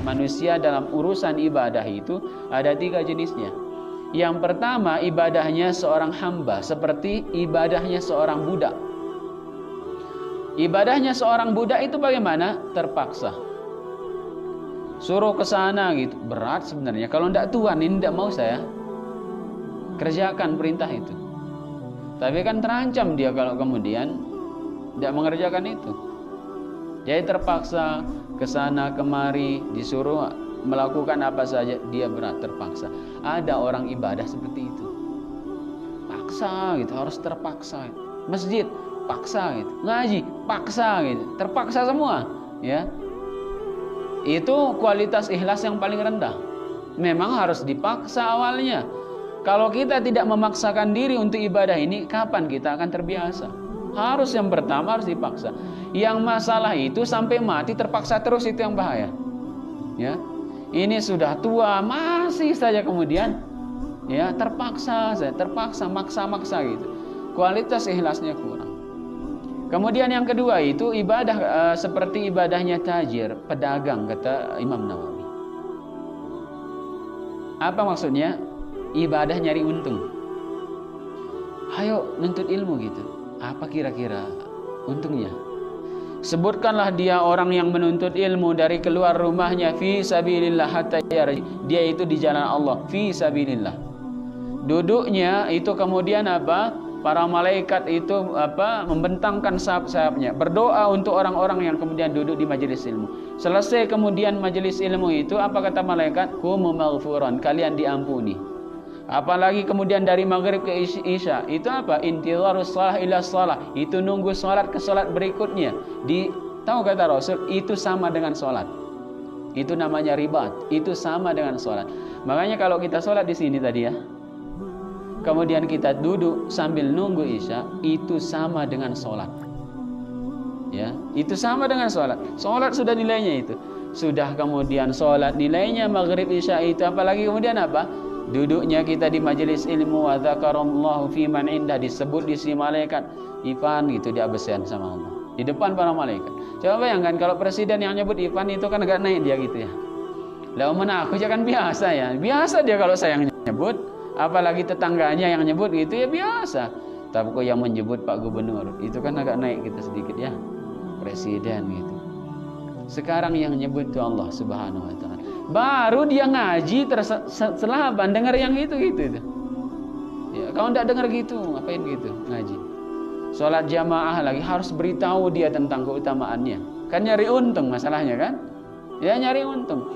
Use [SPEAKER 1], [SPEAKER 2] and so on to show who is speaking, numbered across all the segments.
[SPEAKER 1] manusia dalam urusan ibadah itu ada 3 jenisnya. Yang pertama, ibadahnya seorang hamba seperti ibadahnya seorang budak. Ibadahnya seorang budak itu bagaimana? Terpaksa. Suruh ke sana gitu, berat sebenarnya. Kalau tidak Tuhan ini tidak mau saya kerjakan perintah itu. Tapi kan terancam dia kalau kemudian tidak mengerjakan itu. Jadi terpaksa ke sana kemari, disuruh melakukan apa saja, dia berat, terpaksa. Ada orang ibadah seperti itu. Paksa gitu, harus terpaksa. Masjid paksa gitu, ngaji paksa gitu, terpaksa semua, ya. Itu kualitas ikhlas yang paling rendah. Memang harus dipaksa awalnya. Kalau kita tidak memaksakan diri untuk ibadah ini, kapan kita akan terbiasa? Harus yang pertama harus dipaksa. Yang masalah itu sampai mati terpaksa terus, itu yang bahaya. Ya. Ini sudah tua masih saja kemudian ya terpaksa maksa gitu. Kualitas ikhlasnya kurang. Kemudian yang kedua itu ibadah seperti ibadahnya tajir, pedagang, kata Imam Nawawi. Apa maksudnya? Ibadah nyari untung. Ayo nuntut ilmu gitu. Apa kira-kira untungnya? Sebutkanlah dia orang yang menuntut ilmu dari keluar rumahnya fi sabilillah hatta yarji. Dia itu di jalan Allah fi sabilillah. Duduknya itu kemudian apa? Para malaikat itu membentangkan sayap-sayapnya, berdoa untuk orang-orang yang kemudian duduk di majelis ilmu. Selesai kemudian majelis ilmu itu, apa kata malaikat? Qumu maghfuran, kalian diampuni. Apalagi kemudian dari maghrib ke isya, itu apa? Intizarus shalah ila shalah, itu nunggu salat ke salat berikutnya. Tahu kata Rasul, itu sama dengan salat. Itu namanya ribat, itu sama dengan salat. Makanya kalau kita salat di sini tadi ya, kemudian kita duduk sambil nunggu isya, itu sama dengan sholat. Ya, itu sama dengan sholat. Sholat sudah nilainya itu. Sudah kemudian sholat nilainya maghrib isya itu. Apalagi kemudian apa? Duduknya kita di majelis ilmu, wa dzakarallahu fi man indah, disebut di sisi malaikat. Ifan gitu diabesen sama Allah di depan para malaikat. Coba bayangkan kalau presiden yang nyebut Ifan itu kan agak naik dia gitu ya. Lah mana aku jangan biasa ya. Biasa dia kalau saya yang nyebut. Apalagi tetangganya yang nyebut gitu ya biasa. Tapi kok yang menyebut Pak Gubernur itu kan agak naik kita sedikit ya. Presiden gitu. Sekarang yang nyebut itu Allah Subhanahu wa taala. Baru dia ngaji terselaban dengar yang itu. Ya, kalau enggak dengar gitu, ngapain gitu ngaji? Salat jamaah lagi harus beritahu dia tentang keutamaannya. Kan nyari untung masalahnya kan? Ya nyari untung.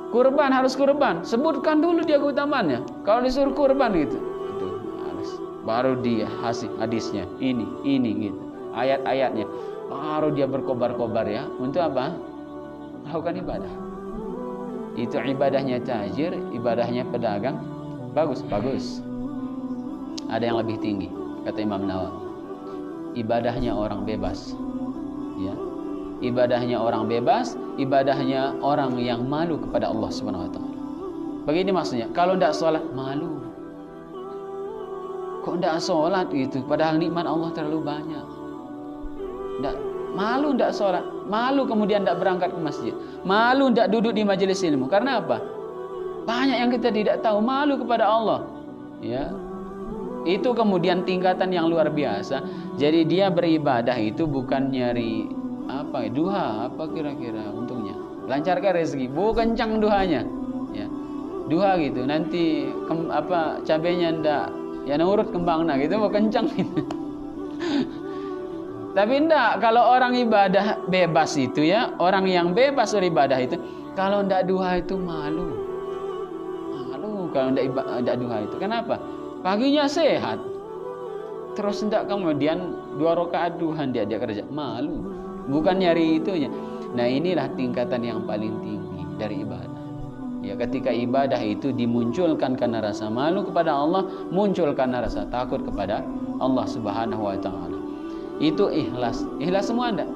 [SPEAKER 1] Kurban harus kurban, sebutkan dulu dia keutamaannya. Kalau disuruh kurban gitu, itu harus. Baru dia hadisnya ini gitu, ayat-ayatnya. Baru dia berkobar-kobar ya. Untuk apa? Melakukan ibadah. Itu ibadahnya tajir, ibadahnya pedagang. Bagus. Ada yang lebih tinggi, kata Imam Nawawi. Ibadahnya orang bebas. Ya. Ibadahnya orang bebas, ibadahnya orang yang malu kepada Allah Subhanahu wa taala. Begini maksudnya, kalau tidak sholat malu. Kok tidak sholat gitu, padahal nikmat Allah terlalu banyak. Malu tidak sholat, malu kemudian tidak berangkat ke masjid, malu tidak duduk di majelis ilmu. Karena apa? Banyak yang kita tidak tahu, malu kepada Allah. Ya. Itu kemudian tingkatan yang luar biasa. Jadi dia beribadah itu bukan nyari duha, apa kira-kira untungnya? Lancarkan rezeki, kencang duhanya. Ya. Duha gitu, nanti cabenya ndak ya nurut kembangna gitu, kencang gitu. Tapi ndak, kalau orang ibadah bebas itu ya, orang yang bebas beribadah itu, kalau ndak duha itu malu kalau ndak duha itu. Kenapa? Paginya sehat, terus ndak kemudian 2 rakaat duha dia kerja, malu. Bukan nyari itunya. Nah inilah tingkatan yang paling tinggi dari ibadah. Ya ketika ibadah itu dimunculkan karena rasa malu kepada Allah, muncul karena rasa takut kepada Allah Subhanahu wa taala. Itu ikhlas. Ikhlas semua enggak?